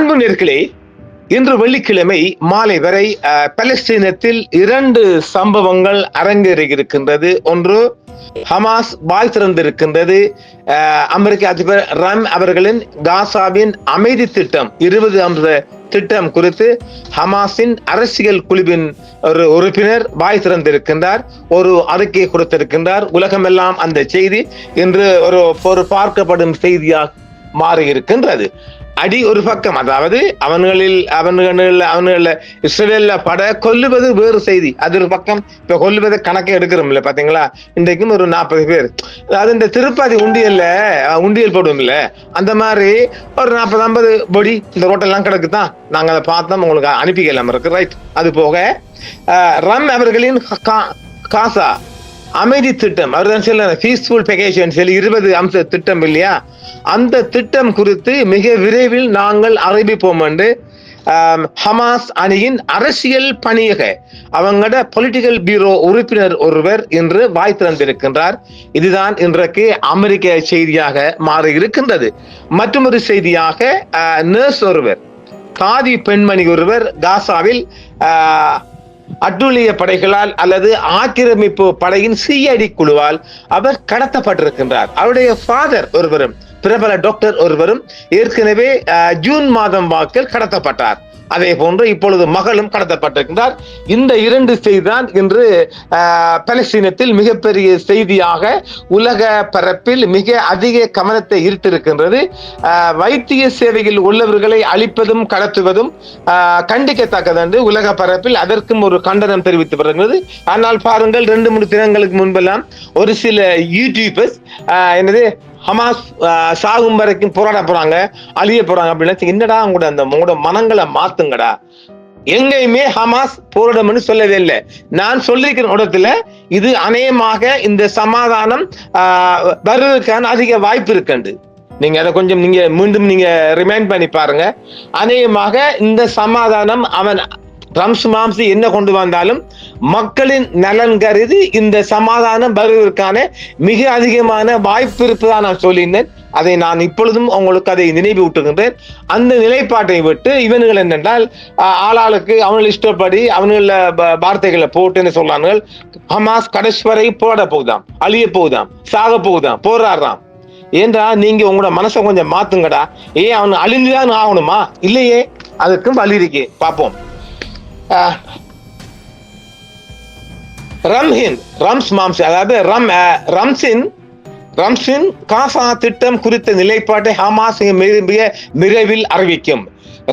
அன்பு நேயர்களே, இன்று வெள்ளிக்கிழமை மாலை வரை பலஸ்தீனத்தில் 2 சம்பவங்கள் அரங்கேறியிருக்கின்றது. ஒன்று, ஹமாஸ் வாய் திறந்திருக்கின்றது. அமெரிக்க அதிபர் ட்ரம்ப் அவர்களின் காசாவின் அமைதி திட்டம் 20 அம்ச திட்டம் குறித்து ஹமாஸின் அரசியல் குழுவின் ஒரு உறுப்பினர் வாய் திறந்திருக்கின்றார், ஒரு அறிக்கை கொடுத்திருக்கின்றார். உலகமெல்லாம் அந்த செய்தி இன்று ஒரு பார்க்கப்படும் செய்தியாக மாறி இருக்கின்றது. அடி ஒரு பக்கம், அதாவது அவன்கள் இஸ்ரேல்ல பட கொல்லுவது வேறு செய்தி, அது ஒரு பக்கம். இப்ப கொல்லுவதை கணக்கே எடுக்கிறோம்ல, பாத்தீங்களா? இன்றைக்கும் ஒரு 40 பேர், அதாவது இந்த திருப்பதி உண்டியல் போடுவோம் இல்ல, அந்த மாதிரி ஒரு 40-50 பொடி இந்த ரோட்டெல்லாம் கிடக்குதான். நாங்க அதை பார்த்தோம், உங்களுக்கு அனுப்பிக்கலாம் இருக்கு, ரைட். அது போக ரம் அவர்களின் காசா அமைதி திட்டம், அவர்தான் சொல்ல பீஸ்ஃபுல் பேக்கேஜ் சொல்லி 20 அம்ச திட்டம் இல்லையா, அந்த திட்டம் குறித்து மிக விரைவில் நாங்கள் அறிவிப்போம் என்று ஹமாஸ் அணியின் அரசியல் பணியக அவங்களோட பொலிட்டிக்கல் பியூரோ உறுப்பினர் ஒருவர் இன்று வாய் திறந்திருக்கின்றார். இதுதான் இன்றைக்கு அமெரிக்க செய்தியாக மாறி இருக்கின்றது. மற்றொரு செய்தியாக நர்ஸ் ஒருவர், காதி பெண்மணி ஒருவர் காசாவில் அட்டுழிய படைகளால் அல்லது ஆக்கிரமிப்பு படையின் சிஐடி குழுவால் அவர் கடத்தப்பட்டிருக்கின்றார். அவருடைய ஃபாதர் ஒருவரும், பிரபல டாக்டர் ஒருவரும் ஏற்கனவே ஜூன் மாதம் வாக்கில் கடத்தப்பட்டார். அதே போன்று இப்பொழுது மகளும் கடத்தப்பட்டிருக்கின்றார். இந்த 2 செய்திதான் இன்று பலஸ்தீனத்தில் மிகப்பெரிய செய்தியாக உலக பரப்பில் மிக அதிக கவனத்தை ஈர்த்திருக்கின்றது. வைத்திய சேவையில் உள்ளவர்களை அழிப்பதும் கடத்துவதும் கண்டிக்கத்தக்கது என்று உலக பரப்பில் அதற்கும் ஒரு கண்டனம் தெரிவித்து வருகிறது. ஆனால் பாருங்கள், 2-3 தினங்களுக்கு முன்பெல்லாம் ஒரு சில யூடியூபர்ஸ் ஹமாஸ் சாகும் வரைக்கும் போராட போறாங்க, அழிய போறாங்க அப்படின்னு, என்னடா உங்களோட அந்த மனங்களை மாத்துங்கடா. எங்கேயுமே ஹமாஸ் போராடம்னு சொல்லவே இல்லை. நான் சொல்லிருக்கிற இடத்துல இது அநேகமாக இந்த சமாதானம் வருவதற்கான அதிக வாய்ப்பு இருக்குண்டு. நீங்க அதை கொஞ்சம் மீண்டும் ரிமைண்ட் பண்ணி பாருங்க. அநேகமாக இந்த சமாதானம் ரம்ஸ் என்ன கொண்டு வந்தாலும் மக்களின் நலன் கருதி இந்த சமாதானம் வருவதற்கான மிக அதிகமான வாய்ப்பு இருப்பதாக நான் சொல்லியிருந்தேன். அதை நான் இப்பொழுதும் உங்களுக்கு அதை நினைவூட்டுகின்றேன். அந்த நிலைப்பாட்டை விட்டு இவன்கள் என்னென்றால் ஆளாளுக்கு அவர்கள் இஷ்டப்படி அவங்கள வார்த்தைகளை போட்டுன்னு சொல்றாங்க. ஹமாஸ் கடைசி வரை போராட போகுதாம், அழிய போகுதாம், சாக போகுதாம், போராடுறான். ஏன்றா நீங்க உங்களோட மனசை கொஞ்சம் மாத்துங்கடா. அவன் அழிஞ்சுதான் ஆகணுமா? இல்லையே, அதுக்கும் வழி இருக்கே, பார்ப்போம். ரம்ஸின் காசா திட்டம் குறித்த நிலைப்பாட்டை ஹமாஸ் மிக விரைவில் அறிவிக்கும்.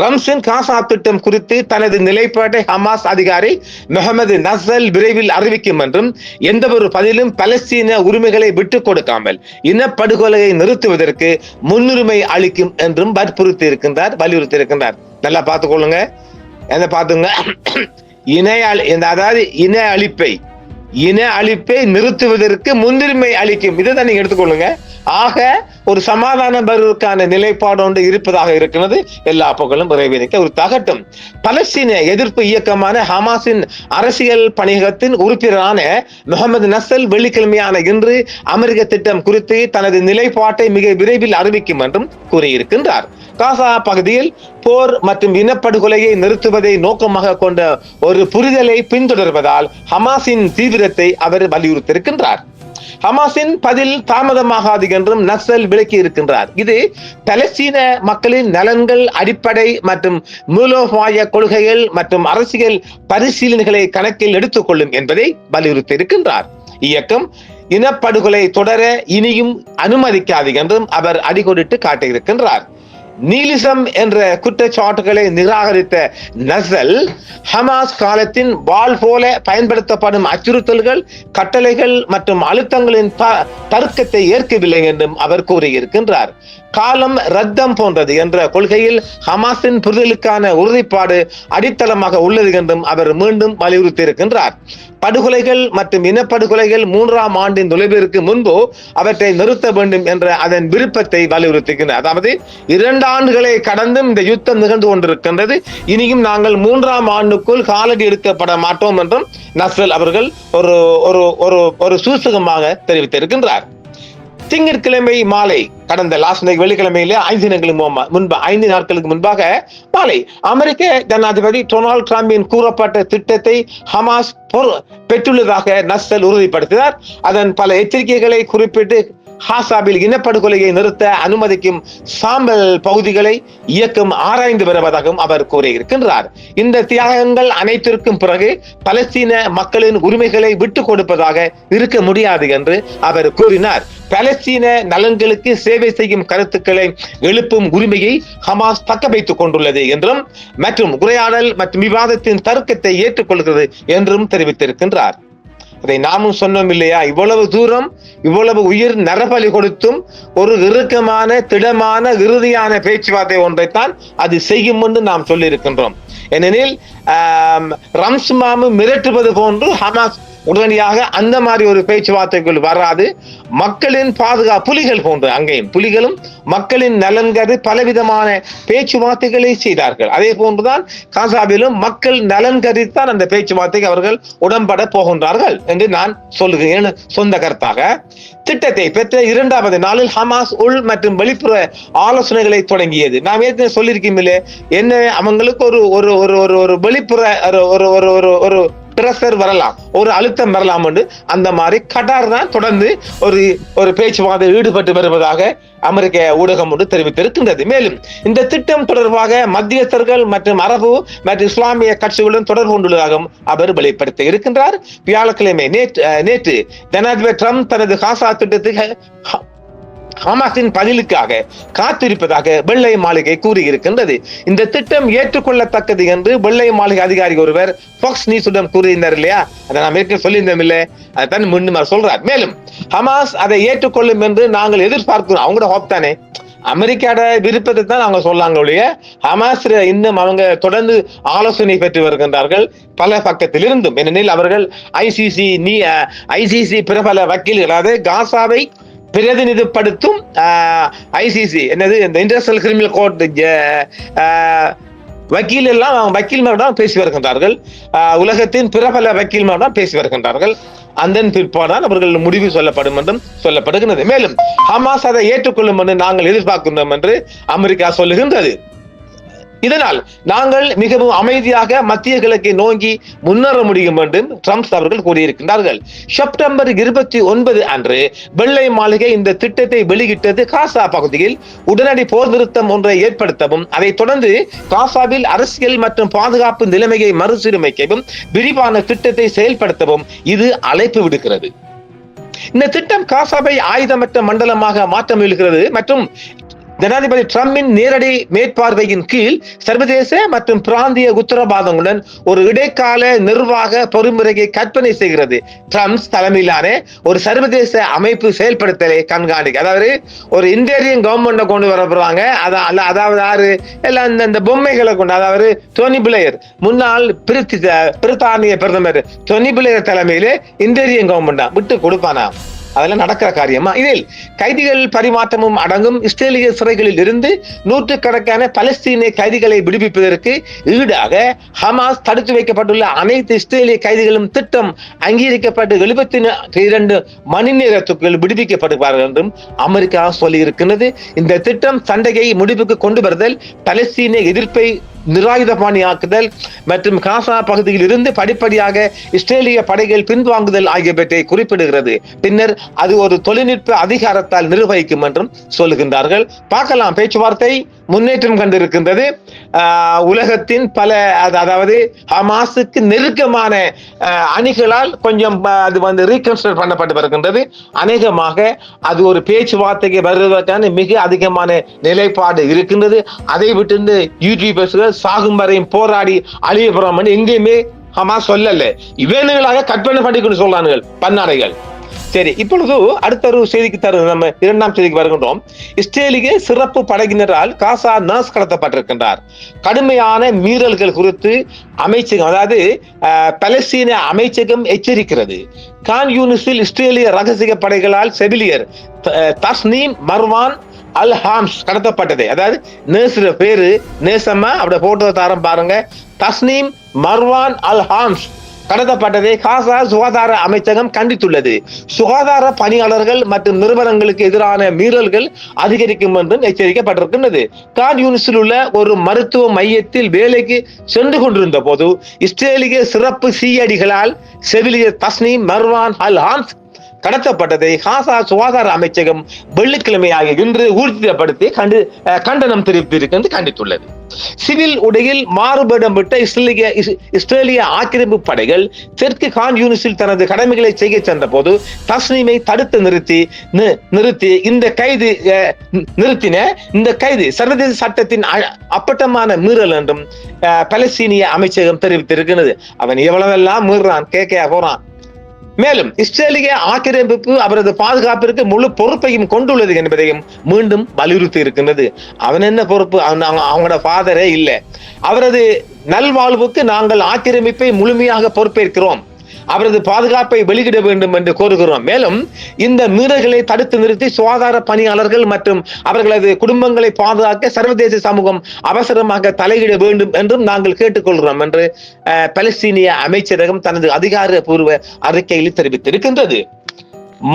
ரம்ஸின் காசா திட்டம் குறித்து தனது நிலைப்பாட்டை ஹமாஸ் அதிகாரி முகமது நஸ்ரல் விரைவில் அறிவிக்கும் என்றும், எந்த ஒரு பதிலும் பலஸ்தீன உரிமைகளை விட்டுக் கொடுக்காமல் இனப்படுகொலையை நிறுத்துவதற்கு முன்னுரிமை அளிக்கும் என்றும் வலியுறுத்தி இருக்கின்றார். நல்லா பார்த்துக்கொள்ளுங்க, என்ன பாத்துங்க. இன அழிப்பை நிறுத்துவதற்கு முன்னுரிமை அளிக்கும். இதை தான் நீங்க எடுத்துக்கொள்ளுங்க. ஆக ஒரு சமாதானம் வருவதற்கான நிலைப்பாடு ஒன்று இருப்பதாக இருக்கிறது. எல்லா பக்கங்களும் விரைவிக்க ஒரு தகட்டும். பலஸ்தீன எதிர்ப்பு இயக்கமான ஹமாஸின் அரசியல் பணியகத்தின் உறுப்பினரான முகமது நஸ்ரல் வெள்ளிக்கிழமையான இன்று அமெரிக்க திட்டம் குறித்து தனது நிலைப்பாட்டை மிக விரைவில் அறிவிக்கும் என்றும் கூறியிருக்கின்றார். காசா பகுதியில் போர் மற்றும் இனப்படுகொலையை நிறுத்துவதை நோக்கமாக கொண்ட ஒரு புரிதலை பின்தொடர்வதால் ஹமாஸின் தீவிரத்தை அவர் வலியுறுத்தியிருக்கின்றார். ஹமாஸின் பதில் தாமதமாகாது என்றும் நஸ்ரல் விளக்கி இருக்கின்றார். இது பலஸ்தீன மக்களின் நலன்கள், அடிப்படை மற்றும் மூலோபாய கொள்கைகள் மற்றும் அரசியல் பரிசீலனைகளை கணக்கில் எடுத்துக்கொள்ளும் என்பதை வலியுறுத்தி இருக்கின்றார். இயக்கம் இனப்படுகொலை தொடர இனியும் அனுமதிக்காது என்றும் அவர் அடிக்கோடிட்டு காட்டியிருக்கின்றார். நீலிசம் என்ற குற்றச்சாட்டுகளை நிராகரித்த நஸ்ரல், ஹமாஸ் காலத்தின் வாள் போல பயன்படுத்தப்படும் அச்சுறுத்தல்கள், கட்டளைகள் மற்றும் அழுத்தங்களின் தர்க்கத்தை ஏற்கவில்லை என்றும் அவர் கூறியிருக்கின்றார். காலம் ரத்தம் போன்றது என்ற கொள்கையில் ஹமாஸின் புரிதலுக்கான உறுதிப்பாடு அடித்தளமாக உள்ளது என்றும் அவர் மீண்டும் வலியுறுத்தி இருக்கின்றார். படுகொலைகள் மற்றும் இனப்படுகொலைகள் 3ஆம் ஆண்டின் நுழைவிற்கு முன்பு அவற்றை நிறுத்த வேண்டும் என்ற அதன் விருப்பத்தை வலியுறுத்துகின்றனர். அதாவது 2 ஆண்டுகளை கடந்தும் இந்த யுத்தம் நிகழ்ந்து கொண்டிருக்கின்றது. இனியும் நாங்கள் 3ஆம் ஆண்டுக்குள் காலடி எடுக்கப்பட மாட்டோம் என்றும் நஸ்ரல் அவர்கள் ஒரு சூசகமாக தெரிவித்திருக்கின்றார். திங்கட்கிழமை மாலை கடந்த வெள்ளிக்கிழமையில 5 நாட்களுக்கு முன்பாக மாலை அமெரிக்க ஜனாதிபதி டொனால்ட் டிரம்பின் கூறப்பட்ட திட்டத்தை ஹமாஸ் பெற்றுள்ளதாக நஸ்ஸல் உறுதிப்படுத்தினார். அதன் பல எச்சரிக்கைகளை குறிப்பிட்டு காசாவில் இனப்படுகொலையை நிறுத்த அனுமதிக்கும் சாம்பல் பகுதிகளை இயக்கம் ஆராய்ந்து வருவதாகவும் அவர் கூறியிருக்கின்றார். இந்த தியாகங்கள் அனைத்திற்கும் பிறகு பலஸ்தீன மக்களின் உரிமைகளை விட்டுக் கொடுப்பதாக இருக்க முடியாது என்று அவர் கூறினார். பலஸ்தீன நலன்களுக்கு சேவை செய்யும் கருத்துக்களை எழுப்பும் உரிமையை ஹமாஸ் தக்க வைத்துக் கொண்டுள்ளது என்றும் மற்றும் உரையாடல் மற்றும் விவாதத்தின் தர்க்கத்தை ஏற்றுக்கொள்கிறது என்றும் தெரிவித்திருக்கின்றார். அதை நாமும் சொன்னோம் இல்லையா, இவ்வளவு தூரம் இவ்வளவு உயிர் நரபலி கொடுத்தும் ஒரு இறுக்கமான திடமான இறுதியான பேச்சுவார்த்தை ஒன்றைத்தான் அது செய்யும் என்று நாம் சொல்லி இருக்கின்றோம். ஏனெனில் ரம்ஸ்மாமு மிரட்டுவது போன்று ஹமாஸ் உடனடியாக அந்த மாதிரி ஒரு பேச்சுவார்த்தைகள் வராது. மக்களின் பாதுகாப்பு புலிகள் போன்று அங்கேயும் புலிகளும் மக்களின் நலன் கருதி பலவிதமான பேச்சுவார்த்தைகளை செய்தார்கள். அதே போன்றுதான் காசாவிலும் மக்கள் நலன் கருதித்தான் அந்த பேச்சுவார்த்தைக்கு அவர்கள் உடன்பட போகின்றார்கள் என்று நான் சொல்லுகிறேன். சொந்த கருத்தாக திட்டத்தை பெற்ற 2வது நாளில் ஹமாஸ் உள் மற்றும் வெளிப்புற ஆலோசனைகளை தொடங்கியது. நாம் ஏற்கனவே சொல்லியிருக்கீங்களே, என்ன அவங்களுக்கு ஒரு ஒரு ஒரு ஒரு வெளிப்புற ஒரு ஒரு ஒரு ஒரு பிரஷர் வரலாம், ஒரு அழுத்தம் வரலாம் என்று அந்த மாதிரி கட்டார் தான் தொடர்ந்து ஒரு பேச்சுவார்த்தை ஈடுபட்டு வருவதாக அமெரிக்க ஊடகம் ஒன்று தெரிவித்திருக்கின்றது. மேலும் இந்த திட்டம் தொடர்பாக மத்தியஸ்தர்கள் மற்றும் அரபு மற்றும் இஸ்லாமிய கட்சிகளுடன் தொடர்பு கொண்டுள்ளதாகவும் அவர் வெளிப்படுத்தி இருக்கின்றார். வியாழக்கிழமை நேற்று ஜனாதிபதி ட்ரம்ப் தனது காசா திட்டத்துக்கு ஹமாஸின் பதிலுக்காக காத்திருப்பதாக வெள்ளை மாளிகை கூறியிருக்கின்றது. இந்த திட்டம் ஏற்றுக்கொள்ளத்தக்கது என்று வெள்ளை மாளிகை அதிகாரி ஒருவர் ஃபாக்ஸ் நியூஸுடன் கூறியிருந்தார் இல்லையா, அதை நாம் ஏற்கனவே சொல்லியிருந்தோம் இல்லை, அதைத்தான் மீண்டும் சொல்றார். மேலும் ஹமாஸ் அதை ஏற்றுக்கொள்ளும் என்று நாங்கள் எதிர்பார்க்கிறோம். அவங்களோட ஹோப் தானே, அமெரிக்காட விருப்பத்தை தான் அவங்க சொல்லாங்க ஒழிய ஹமாஸ் இன்னும் அவங்க தொடர்ந்து ஆலோசனை பெற்று வருகின்றார்கள் பல பக்கத்தில் இருந்தும். ஏனெனில் அவர்கள் ஐசிசி பிரபல வக்கீல்கள், அதாவது காசாவை பிரதிநிதிப்படுத்தும் ஐசிசி என்னது இந்த இன்டர்நேஷனல் கிரிமினல் கோர்ட் வக்கீல்மாரிடம் பேசி வருகின்றார்கள். உலகத்தின் பிரபல வக்கீல்மாரிடம் பேசி வருகின்றார்கள். அந்த பிற்பாடான் அவர்கள் முடிவு சொல்லப்படும் என்றும் சொல்லப்படுகிறது. மேலும் ஹமாஸ் அதை ஏற்றுக்கொள்ளும் என்று நாங்கள் எதிர்பார்க்கின்றோம் என்று அமெரிக்கா சொல்லுகின்றது. இதனால் நாங்கள் மிகவும் அமைதியாக மத்திய கிழக்கை நோக்கி முன்னேற முடியும் என்றும் ட்ரம்ப் அவர்கள் கூறியிருக்கின்றார்கள். செப்டம்பர் 29 அன்று வெள்ளை மாளிகை இந்த திட்டத்தை வெளியிட்டது காசா பகுதியில் உடனடி போர் நிறுத்தம் ஒன்றை ஏற்படுத்தவும், அதை தொடர்ந்து காசாவில் அரசியல் மற்றும் பாதுகாப்பு நிலைமையை மறுசீரமைக்கவும் விரிவான திட்டத்தை செயல்படுத்தவும் இது அழைப்பு விடுக்கிறது. இந்த திட்டம் காசாவை ஆயுதமற்ற மண்டலமாக மாற்ற முயல்கிறது மற்றும் ஜனாதிபதி ட்ரம்பின் நேரடி மேற்பார்வையின் கீழ் சர்வதேச மற்றும் பிராந்திய உத்தரவாதங்களுடன் ஒரு இடைக்கால நிர்வாக பொறிமுறையை கற்பனை செய்கிறது. ட்ரம்ப் தலைமையிலான ஒரு சர்வதேச அமைப்பு செயல்படுத்தலை கண்காணிக்க, அதாவது ஒரு இன்டீரியன் கவர்மெண்ட் கொண்டு வர போறாங்க. அதாவது யாரு எல்லாம் இந்த பொம்மைகளை கொண்டு, அதாவது டோனி பிளேயர் முன்னாள் பிரித்தானிய பிரதமர் டோனி பிளேயர் தலைமையிலே இன்டீரியன் கவர்மெண்டா விட்டு கொடுப்பானா? அதெல்லாம் நடக்கிற காரியமா? இதில் கைதிகள் பரிமாற்றமும் அடங்கும். இஸ்ரேலிய சிறைகளில் இருந்து நூற்றுக்கணக்கான பலஸ்தீனிய கைதிகளை விடுவிப்பதற்கு ஈடாக ஹமாஸ் தடுத்து வைக்கப்பட்டுள்ள அனைத்து இஸ்ரேலிய கைதிகளும் திட்டம் அங்கீகரிக்கப்பட்டு 72 மணி நேரத்துக்குள் விடுவிக்கப்படுவார்கள் என்றும் அமெரிக்கா சொல்லி இருக்கின்றது. இந்த திட்டம் சண்டையை முடிவுக்கு கொண்டு வருதல், பலஸ்தீனிய எதிர்ப்பை நிராயுதபாணியாக்குதல் மற்றும் காசா பகுதியில் இருந்து படிப்படியாக இஸ்ரேலிய படைகள் பின்வாங்குதல் ஆகியவற்றை குறிப்பிடுகிறது. பின்னர் அது ஒரு தொழில்நுட்ப அதிகாரத்தால் நிர்வகிக்கும் என்றும் சொல்லுகின்றார்கள். பார்க்கலாம், பேச்சுவார்த்தை முன்னேற்றம் கண்டிருக்கின்றது. உலகத்தின் பல, அதாவது ஹமாஸுக்கு நெருக்கமான அணிகளால் கொஞ்சம் அது ரீகன்ஸ்ட்ரக்ட் பண்ணப்பட்டு வருகின்றது. அநேகமாக அது ஒரு பேச்சுவார்த்தைக்கு வருவதற்கான மிக அதிகமான நிலைப்பாடு இருக்கின்றது. அதை விட்டு யூடியூபர்ஸ்கள் சாகும் வரையும் போராடி அழியப்புறம் எங்கேயுமே ஹமாஸ் சொல்லல, இவனுங்களாக கற்பனை பண்ணிக்கொண்டு சொல்றானுங்கள் பன்னாடைகள். சரி, இப்பொழுது அடுத்த ஒரு செய்திக்கு நம்ம 2ஆம் செய்திக்கு வருகின்றோம். இஸ்ரேலிய சிறப்பு படையினரால் காசா நர்ஸ் கடத்தப்பட்டிருக்கின்றார். கடுமையான மீறல்கள் குறித்து அமைச்சகம், அதாவது பலஸ்தீன அமைச்சகம் எச்சரிக்கிறது. கான் யூனிஸில் இஸ்ரேலிய ரகசிய படைகளால் செவிலியர் தஸ்னீம் மர்வான் அல் ஹாம்ஸ் கடத்தப்பட்டது. அதாவது நர்ஸ் பேரு நேசம்மா, அப்படி போட்டோ தாரம் பாருங்க. தஸ்னீம் மர்வான் அல் ஹாம்ஸ் கடத்தப்பட்டதை காசா சுகாதார அமைச்சகம் கண்டித்துள்ளது. சுகாதார பணியாளர்கள் மற்றும் நிறுவனங்களுக்கு எதிரான மீறல்கள் அதிகரிக்கும் என்றும் எச்சரிக்கப்பட்டிருக்கின்றது. கான் யூனிஸில் உள்ள ஒரு மருத்துவ மையத்தில் வேலைக்கு சென்று கொண்டிருந்த போது இஸ்ரேலிய சிறப்பு சிஐடிகளால் செவிலியர் தஸ்னீம் மர்வான் அல் ஹாம்ஸ் கடத்தப்பட்டதை காசா சுகாதார அமைச்சகம் வெள்ளிக்கிழமையாக இன்று ஊர்ஜிதப்படுத்தி கண்டனம் தெரிவித்திருக்கிறது கண்டித்துள்ளது. சிவில் உடையில் மாறுபடம் விட்ட இஸ்ரேலிய ஆக்கிரமிப்பு படைகள் தெற்கு கான் யூனிஸில் தனது கடமைகளை செய்ய சென்ற போது தஸ்னீமை தடுத்து நிறுத்தி இந்த கைது சர்வதேச சட்டத்தின் அப்பட்டமான மீறல் என்றும் பலஸ்தீனிய அமைச்சகம் தெரிவித்திருக்கிறது. அவன் எவ்வளவெல்லாம் மீறான் கேட்க போறான். மேலும் இஸ்ரேலிய ஆக்கிரமிப்பு அவரது பாதுகாப்பிற்கு முழு பொறுப்பையும் கொண்டுள்ளது என்பதையும் மீண்டும் வலியுறுத்தி இருக்கின்றது. அவன் என்ன பொறுப்பு? அவங்களோட ஃபாதரே இல்லை. அவரது நல்வாழ்வுக்கு நாங்கள் ஆக்கிரமிப்பை முழுமையாக பொறுப்பேற்கிறோம். அவரது பாதுகாப்பை வெளியிட வேண்டும் என்று கோருகிறோம். மேலும் இந்த மீறல்களை தடுத்து நிறுத்தி சுகாதார பணியாளர்கள் மற்றும் அவர்களது குடும்பங்களை பாதுகாக்க சர்வதேச சமூகம் அவசரமாக தலையிட வேண்டும் என்றும் நாங்கள் கேட்டுக்கொள்கிறோம் என்று பலஸ்தீனிய அமைச்சரகம் தனது அதிகாரப்பூர்வ அறிக்கையில் தெரிவித்திருக்கின்றது.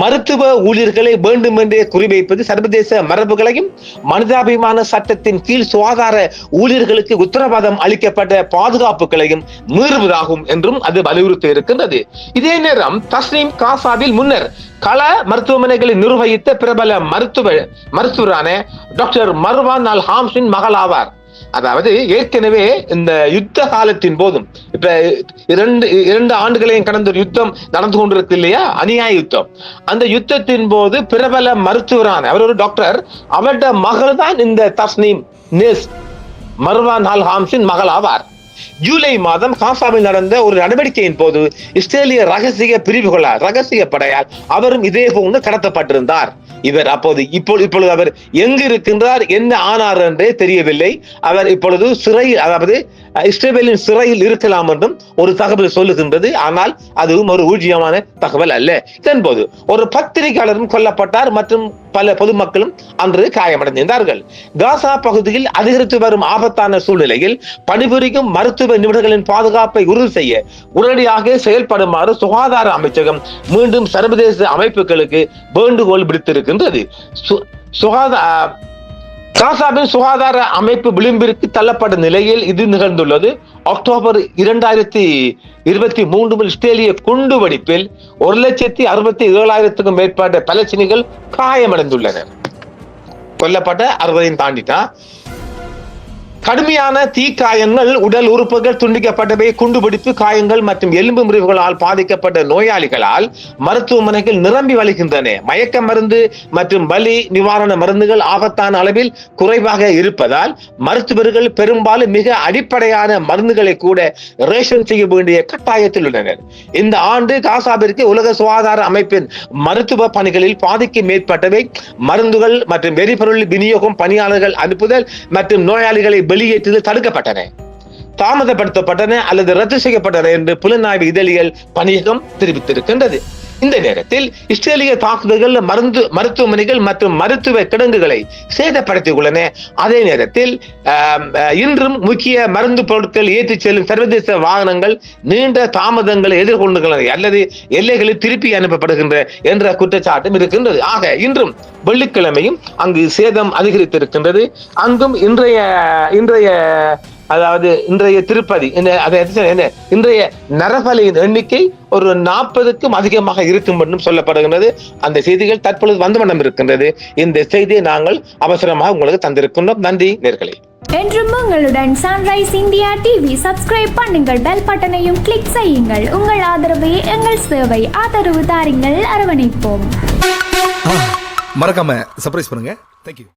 மருத்துவ ஊழியர்களை வேண்டுமென்றே குறிவைப்பது சர்வதேச மரபுகளையும் மனிதாபிமான சட்டத்தின் கீழ் சுகாதார ஊழியர்களுக்கு உத்தரவாதம் அளிக்கப்பட்ட பாதுகாப்புகளையும் மீறுவதாகும் என்றும் அது வலியுறுத்தி இருக்கின்றது. இதே நேரம் தஸ்னீம் காசாவில் முன்னர் கள மருத்துவமனைகளை நிர்வகித்த பிரபல மருத்துவரான டாக்டர் மர்வான் அல் ஹாம்ஸின் மகள் ஆவார். அதாவது ஏற்கனவே இந்த யுத்த காலத்தின் போதும் இப்ப இரண்டு ஆண்டுகளையும் கடந்த ஒரு யுத்தம் நடந்து கொண்டிருக்கு இல்லையா, அநியாய யுத்தம். அந்த யுத்தத்தின் போது பிரபல மருத்துவரான அவர் ஒரு டாக்டர், அவருடைய மகள் தான் இந்த தஸ்னீம் மர்வான் அல் ஹாம்ஸின் மகள் ஆவார். ஜூலை மாதம் காசாவில் நடந்த ஒரு நடவடிக்கையின் போது இஸ்ரேலிய ரகசிய படையால் அவரும் இதே போன்று கடத்தப்பட்டிருந்தார். இவர் இப்பொழுது அவர் எங்கு இருக்கின்றார், என்ன ஆனார் என்றே தெரியவில்லை. அவர் இப்பொழுது சிறையில், அதாவது இஸ்ரேலின் சிறையில் இருக்கலாம் என்றும் ஒரு தகவல் சொல்லுகின்றது. ஆனால் அதுவும் ஒரு ஊர்ஜிதமான தகவல் அல்ல. இதன்போது ஒரு பத்திரிகையாளரும் கொல்லப்பட்டார் மற்றும் பல பொதுமக்களும் அன்று காயமடைந்தார்கள். காசா பகுதியில் அதிகரித்து வரும் ஆபத்தான சூழ்நிலையில் பணிபுரியும் மருத்துவ நிபுணர்களின் பாதுகாப்பை உறுதி செய்ய உடனடியாக செயல்படுமாறு சுகாதார அமைச்சகம் மீண்டும் சர்வதேச அமைப்புகளுக்கு வேண்டுகோள் விடுத்திருக்கின்றது. காசாவின் சுகாதார அமைப்பு விளிம்பிற்கு தள்ளப்பட்ட நிலையில் இது நிகழ்ந்துள்ளது. அக்டோபர் 2023 இஸ்ரேலிய குண்டுவெடிப்பில் 1,67,000க்கும் மேற்பட்ட பலஸ்தீனிகள் காயமடைந்துள்ளனர். கொல்லப்பட்ட 60 தாண்டிட்டா. கடுமையான தீக்காயங்கள், உடல் உறுப்புகள் துண்டிக்கப்பட்டவை, குண்டுபிடிப்பு காயங்கள் மற்றும் எலும்பு முறிவுகளால் பாதிக்கப்பட்ட நோயாளிகளால் மருத்துவமனைகள் நிரம்பி வழிகின்றன. மயக்க மருந்து மற்றும் வலி நிவாரண மருந்துகள் ஆபத்தான அளவில் குறைவாக இருப்பதால் மருத்துவர்கள் பெரும்பாலும் மிக அடிப்படையான மருந்துகளை கூட ரேஷன் செய்ய வேண்டிய கட்டாயத்தில் உள்ளனர். இந்த ஆண்டு காசாவிற்கு உலக சுகாதார அமைப்பின் மருத்துவ பணிகளில் பாதிக்கு மேற்பட்டவை மருந்துகள் மற்றும் எரிபொருள் விநியோகம், பணியாளர்கள் அனுப்புதல் மற்றும் நோயாளிகளை வெளியேற்றுதல் தடுக்கப்பட்டன, தாமதப்படுத்தப்பட்டன அல்லது ரத்து செய்யப்பட்டன என்று புலனாய்வு இதழியல் பணியகம் தெரிவித்திருக்கின்றது. இந்த நேரத்தில் இஸ்ரேலிய தாக்குதல்கள் மருத்துவமனைகள் மற்றும் மருத்துவ கிடங்குகளை சேதப்படுத்திக் உள்ளன. அதே நேரத்தில் இன்றும் முக்கிய மருந்து பொருட்கள் ஏற்றிச் செல்லும் சர்வதேச வாகனங்கள் நீண்ட தாமதங்களை எதிர்கொண்டுள்ளன அல்லது எல்லைகளில் திருப்பி அனுப்பப்படுகின்ற என்ற குற்றச்சாட்டும் இருக்கின்றது. ஆக இன்றும் வெள்ளிக்கிழமையும் அங்கு சேதம் அதிகரித்திருக்கின்றது. அங்கும் இன்றைய திருப்பதி இன்றைய நரபலியின் எண்ணிக்கை ஒரு 40க்கும் அதிகமாக இருக்கும் என்றும் சொல்லப்படுகின்றது. அந்த செய்திகள் தற்பொழுது வந்து வண்ணம் இருக்கின்றது. இந்த செய்தியை நாங்கள் அவசரமாக உங்களுக்கு தந்திருக்கின்றோம். நன்றி நேர்களே. என்றும் உங்களுடன் சன்ரைஸ் இந்தியா டிவி சப்ஸ்கிரைப் பண்ணுங்கள், பெல் பட்டனையும் கிளிக் செய்யுங்கள். உங்கள் ஆதரவே எங்கள் சேவை. ஆதரவு தாருங்கள், அரவணைப்போம். மறக்காம சர்ப்ரைஸ் பண்ணுங்க. தேங்க்யூ.